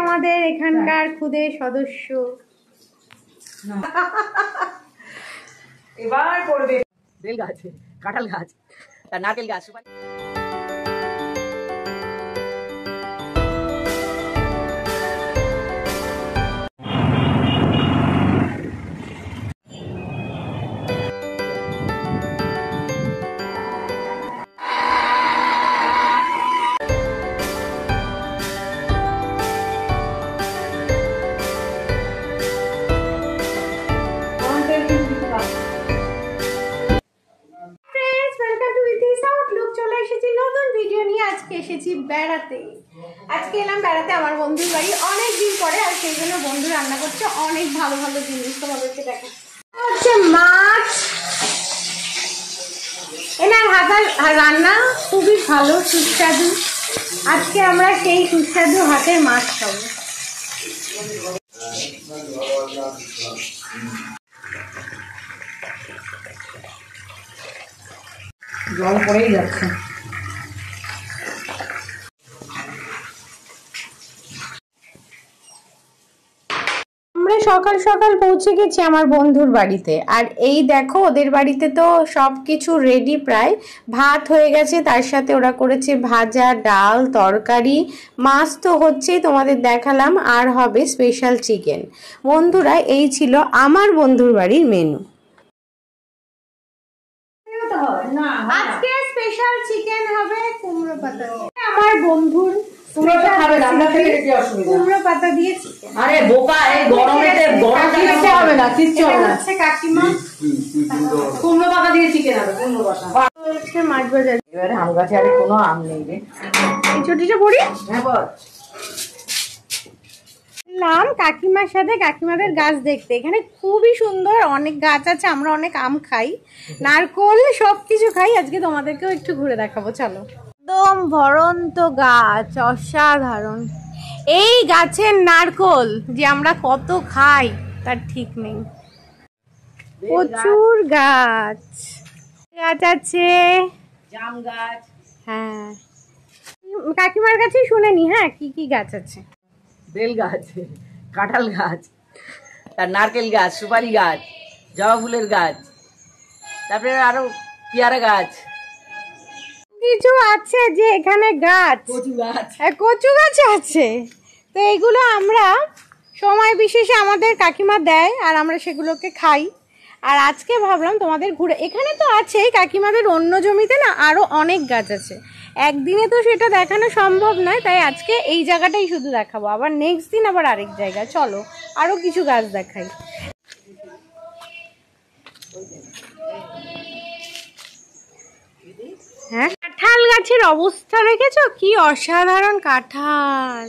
আমাদের এখানকার খুদে সদস্য এবার পড়বে বেল গাছ, কাঁঠাল গাছ, নারকেল গাছ। বেড়াতে আজকে এলাম বেড়াতে আমার বন্ধুর বাড়ি অনেকদিন পরে, আর সেই জন্য বন্ধু রান্না করছে অনেক ভালো ভালো জিনিস তোমাদেরকে দেখা হচ্ছে। মাছ এনার হাতের রান্না খুবই ভালো, সুস্বাদু। আজকে আমরা সেই সুস্বাদু হাতের মাছ খাবো। জল পড়েই যাচ্ছে। আমরা সকাল সকাল পৌঁছে গেছি আমার বন্ধুর বাড়িতে, আর এই দেখো ওদের বাড়িতে তো সব কিছু রেডি, প্রায় ভাত হয়ে গেছে, তার সাথে ওরা করেছে ভাজা, ডাল, তরকারি, মাছ তো হচ্ছেই, তোমাদের দেখালাম, আর হবে স্পেশাল চিকেন। বন্ধুরা, এই ছিল আমার বন্ধুর বাড়ির মেনু। আজকে স্পেশাল চিকেন হবে কুমড়ো পাতা। আমার বন্ধুর কুমড়ো পাতা দিয়ে চিকেন। আরে বোকা, এই গরমেতে গরমটা হবে না, কিচ্ছু হবে না। কাকিমা কুমড়ো পাতা দিয়ে চিকেন হবে, কুমড়ো পাতা। মাছ বাজার। এবারে আম গাছে আর কোনো আম নেই রে। এই ছোটিটা পড়ি। হ্যাঁ বল। কাকিমার সাথে কাকিমাদের গাছ দেখতে, এখানে খুবই সুন্দর অনেক গাছ আছে। আমরা অনেক আম খাই, নারকোল, সবকিছু খাই। আজকে তোমাদেরকেও একটু ঘুরে দেখাবো, চলো। একদম ভরন্ত গাছ, অসাধারণ। এই গাছের নারকোল যে আমরা কত খাই তার ঠিক নেই। প্রচুর গাছ গাছ আছে, জাম গাছ। হ্যাঁ, কাকিমার কাছেই শুনে নি। হ্যাঁ, কি কি গাছ আছে? বেল গাছ, কাঁঠাল গাছ, তার নারকেল গাছ, সুপারি গাছ, জবা ফুলের গাছ, তারপরে আরো পেয়ারা গাছ, কিছু আছে যে এখানে গাছ, কচু গাছ, কচু গাছ আছে। তো এগুলো আমরা সময় বিশেষে আমাদের কাকিমা দেয়, আর আমরা সেগুলোকে খাই। আর আজকে ভাবলাম তোমাদের ঘুরে, এখানে তো আছে কাকিমাদের অন্য জমিতে না আরো অনেক গাছ আছে, একদিনে তো সেটা দেখানো সম্ভব নয়, তাই আজকে এই জায়গাটাই শুধু দেখাবো, আবার নেক্সট দিন আবার আরেক জায়গায়। চলো আরো কিছু গাছ দেখাই। হ্যাঁ, কাঁঠাল গাছের অবস্থা দেখেছো? কি অসাধারণ কাঁঠাল।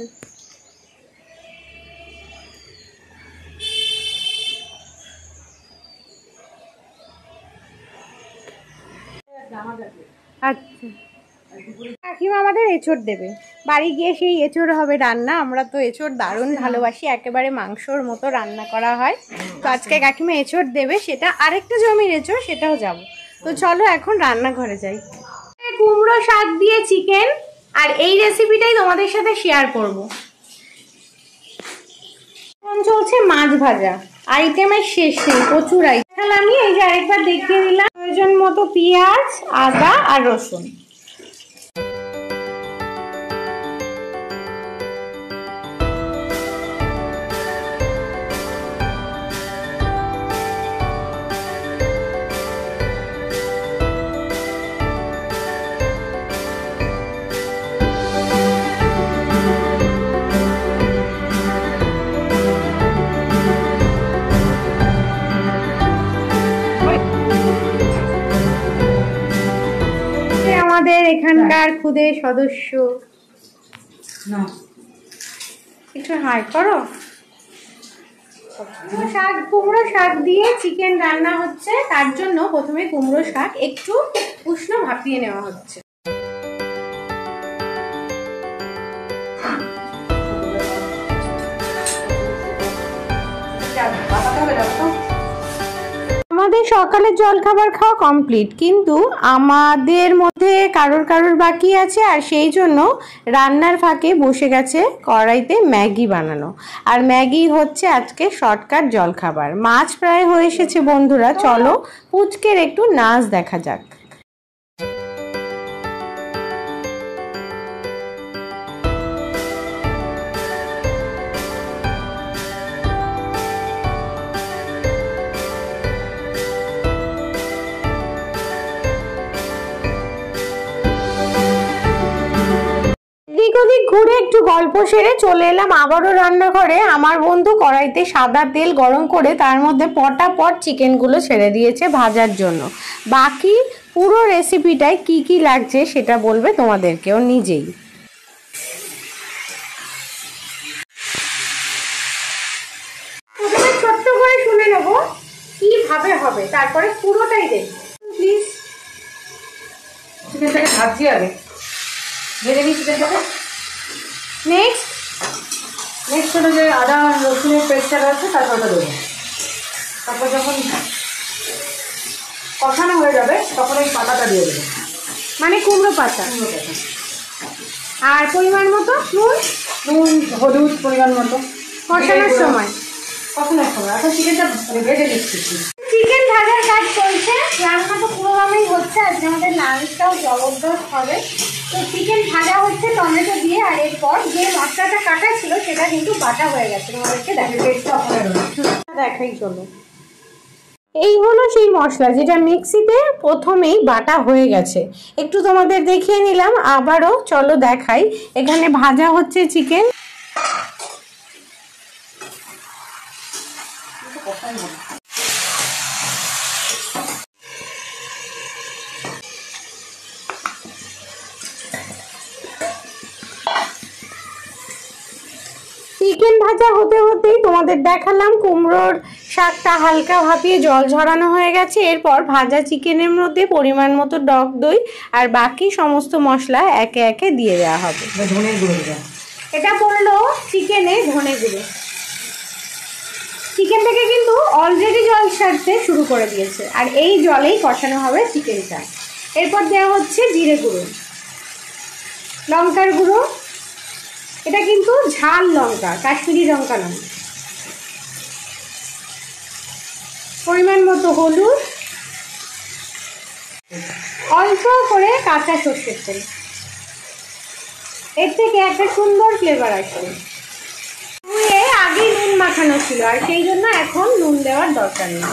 আচ্ছা, কাকিমা আমাদের এঁচড় দেবে, বাড়ি গিয়ে সেই এঁচড় হবে রান্না। আমরা তো এঁচড় দারুণ ভালোবাসি, একেবারে মাংসর মতো রান্না করা হয়। তো আজকে কাকিমা এঁচড় দেবে, সেটা আরেকটা জমির এঁচড়, সেটাও যাবো। তো চলো এখন রান্নাঘরে যাই। কুমড়ো শাক দিয়ে চিকেন, আর এই রেসিপিটাই তোমাদের সাথে শেয়ার করব। এখন চলছে মাছ ভাজা, আইটেমের শেষ নেই, প্রচুর আইটেম। আমি এই যে আরেকবার দেখিয়ে দিলাম, প্রয়োজন মতো পেঁয়াজ, আদা আর রসুন। আমাদের এখানকার খুদে সদস্য একটু হাই করো। কুমড়ো শাক দিয়ে চিকেন রান্না হচ্ছে, তার জন্য প্রথমে কুমড়ো শাক একটু উষ্ণ ভাপিয়ে নেওয়া হচ্ছে। আমাদের সকালের জলখাবার খাওয়া কমপ্লিট, কিন্তু আমাদের মধ্যে কারোর বাকি আছে, আর সেই জন্য রান্নার ফাঁকে বসে গেছে কড়াইতে ম্যাগি বানানো। আর ম্যাগি হচ্ছে আজকে শর্টকাট জলখাবার। মাছ প্রায় হয়ে এসেছে বন্ধুরা, চলো পুচকের একটু নাচ দেখা যাক। ঘুরে একটু গল্প সেরে চলে এলাম আবারও রান্নাঘরে। আমার বন্ধু কড়াইতে সাদা তেল গরম করে তার মধ্যে পটাপট চিকেনগুলো ছেড়ে দিয়েছে ভাজার জন্য। বাকি পুরো রেসিপিটায় কি কি লাগছে সেটা বলবে তোমাদেরকেও নিজেই। প্রথমে ছোট্ট করে শুনে নেবো কিভাবে হবে, তারপরে পুরোটাই দেখবো। প্লিজ চিকেনটাকে ভাজছি আগে, ভেজে নিই চিকেনটাকে। নেক্সট হলো যে আদা রসুনের পেস্টটা আছে, তারপর ওটা দেবো। তারপর যখন কষানো হয়ে যাবে তখন ওই পাতাটা দিয়ে দেবো, মানে কুমড়ো পাতা। আর পরিমাণ মতো নুন হলুদ পরিমাণ মতো কষানোর সময়। এখন চিকেনটা ভেজে নিচ্ছি। চিকেন ভাজার কাজ চলছে, রান্না তো পুরোভাবেই হচ্ছে। আজকে আমাদের লাঞ্চটাও জবরদস্ত হবে। তো চিকেন ভাজা হচ্ছে টমেটো দিয়ে, আর এরপর যে মশলাটা কাটা ছিল সেটা কিন্তু বাটা হয়ে গেছে। তোমাদেরকে দেখাই চলো। এই হলো সেই মশলা যেটা মিক্সিতে প্রথমেই বাটা হয়ে গেছে। একটু তোমাদের দেখিয়ে নিলাম, আবারও চলো দেখাই। এখানে ভাজা হচ্ছে চিকেন। চিকেন ভাজা হতে হতেই তোমাদের দেখালাম কুমড়োর শাকটা হালকা ভাপিয়ে জল ঝরানো হয়ে গেছে। এরপর ভাজা চিকেনের মধ্যে পরিমাণ মতো টক দই আর বাকি সমস্ত মশলা একে একে দিয়ে দেওয়া হবে। ধনে গুঁড়ো, এটা পড়লো চিকেনে ধনে গুঁড়ো। চিকেন থেকে কিন্তু অলরেডি জল ছাড়তে শুরু করে দিয়েছে, আর এই জলেই কষানো হবে চিকেনটা। এরপর দেওয়া হচ্ছে জিরে গুঁড়ো, লঙ্কার গুঁড়ো। এটা কিন্তু ঝাল লঙ্কা, কাশ্মীরি লঙ্কা নয়। পরিমাণ মতো হলুদ, অল্প করে কাঁচা সর্ষের তেল। এর থেকে একটা সুন্দর ফ্লেভার আসবে। আগেই নুন মাখানো ছিল, আর সেই জন্য এখন নুন দেওয়ার দরকার নেই।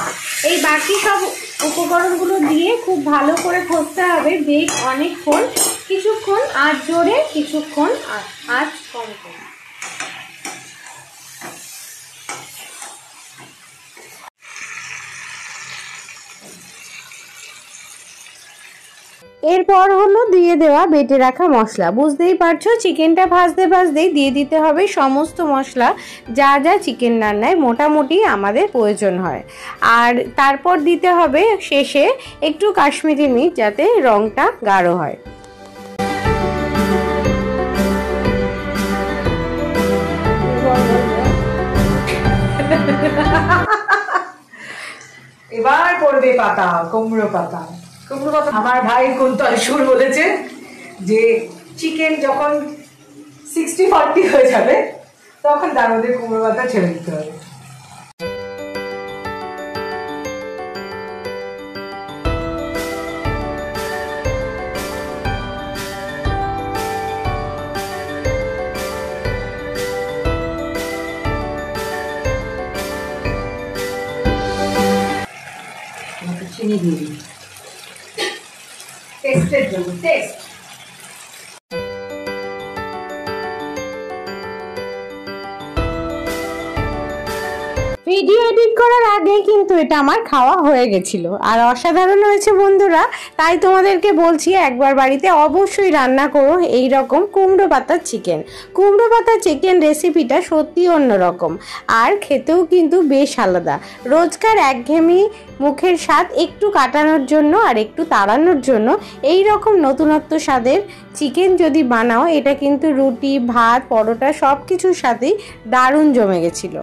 এই বাকি সব উপকরণগুলো দিয়ে খুব ভালো করে কষতে হবে বেশ অনেকক্ষণ। কিছুক্ষণ আঁচ জোরে, কিছুক্ষণ আঁচ কম করে। এরপর হলো দিয়ে দেওয়া বেটে রাখা মশলা। বুঝতেই পারছো চিকেনটা ভাজতে ভাজতেই দিয়ে দিতে হবে সমস্ত মশলা যা যা চিকেন রান্নায় মোটামুটি আমাদের প্রয়োজন হয়। আর তারপর দিতে হবে শেষে একটু কাশ্মীরি মির্চ, যাতে রংটা গাঢ় হয়। এবার পড়বে পাতা, কুমড়ো পাতা। আমার ভাই কুন্তল সুর বলেছে যে চিকেন যখন 60-40 হয়ে যাবে তখন তার মধ্যে কুমড়ো পাতা ছেড়ে দিতে হবে। চিনি দিয়ে দিই টেস্টের জন্য। টেস্ট ভিডিও এডিট করার আগে কিন্তু এটা আমার খাওয়া হয়ে গেছিল, আর অসাধারণ হয়েছে বন্ধুরা। তাই তোমাদেরকে বলছি একবার বাড়িতে অবশ্যই রান্না করো এই রকম কুমড়ো পাতার চিকেন। কুমড়ো পাতার চিকেন রেসিপিটা সত্যি অন্যরকম, আর খেতেও কিন্তু বেশ আলাদা। রোজকার একঘেয়েমি মুখের স্বাদ একটু কাটানোর জন্য আর একটু তাড়ানোর জন্য এই রকম নতুনত্ব স্বাদের চিকেন যদি বানাও, এটা কিন্তু রুটি, ভাত, পরোটা সব কিছুর সাথেই দারুণ জমে গেছিলো।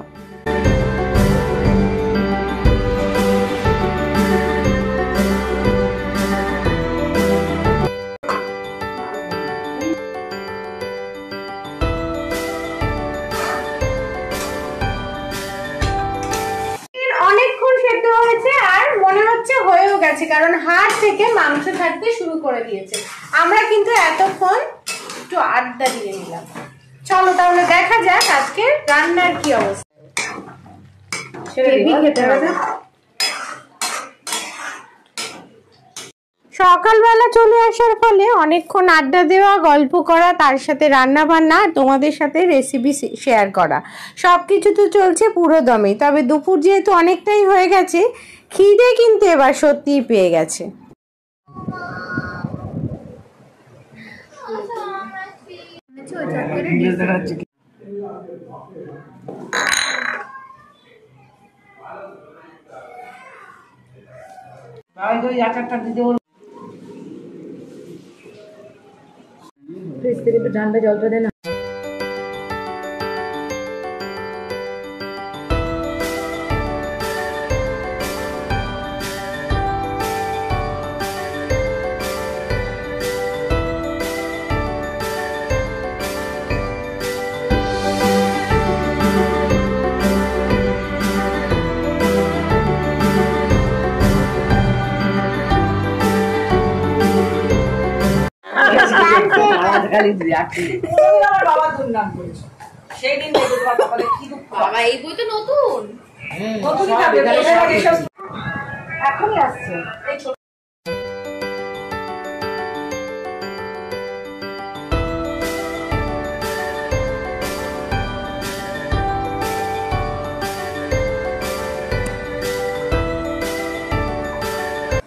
থেকে মাংস থাকতে শুরু করে দিয়েছে। আমরা কিন্তু এতক্ষণ একটু আড্ডা দিয়ে নিলাম। চলো তাহলে দেখা যাক আজকে রান্নার কি অবস্থা। সকালবেলা চলে আসার ফলে অনেকক্ষণ আড্ডা দেওয়া, গল্প করা, তার সাথে রান্না বান্না, তোমাদের সাথে রেসিপি শেয়ার করা, সব কিছু তো চলছে পুরো দমে। তবে দুপুর যেহেতু অনেকটাই হয়ে গেছে, খিদে কিন্তু এবার সত্যিই পেয়ে গেছে। ফ্রিজ থেকে একটু ঠান্ডা জলটা দে না। বাবা দুর্নাম করেছে সেই দিন থেকে তোমার কপালে কি দুঃখ। বাবা এই বই তো নতুন এখনই আসছে।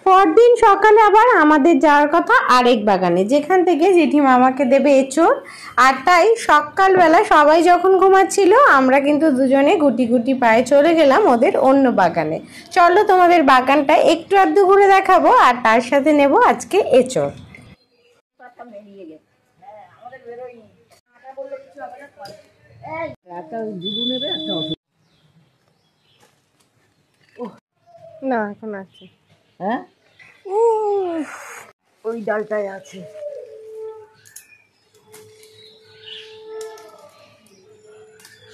পরদিন সকালে আবার আমাদের যাওয়ার কথা আরেক বাগানে, যেখান থেকে জেঠিমা আমাকে দেবে এঁচোড়। আর তাই সকালবেলা সবাই যখন ঘুমাচ্ছিল, আমরা কিন্তু দুজনে গুটি গুটি পায়ে চলে গেলাম ওদের অন্য বাগানে। চলো তোমাদের বাগানটা একটু আধটু ঘুরে দেখাবো, আর তার সাথে নেব আজকে এঁচোড়। না এখন আছে, হ্যাঁ ওই ডালটায় আছে।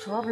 সব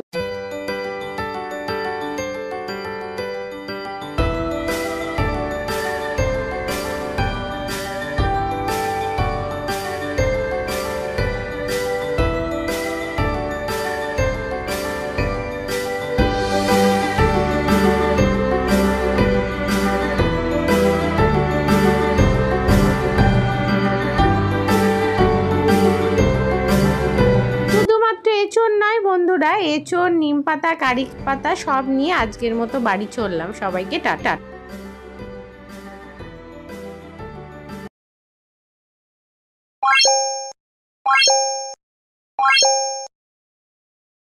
বন্ধুরা, এঁচোড়, নিম পাতা, কারি পাতা সব নিয়ে আজকের মতো বাড়ি চললাম। সবাইকে টাটা।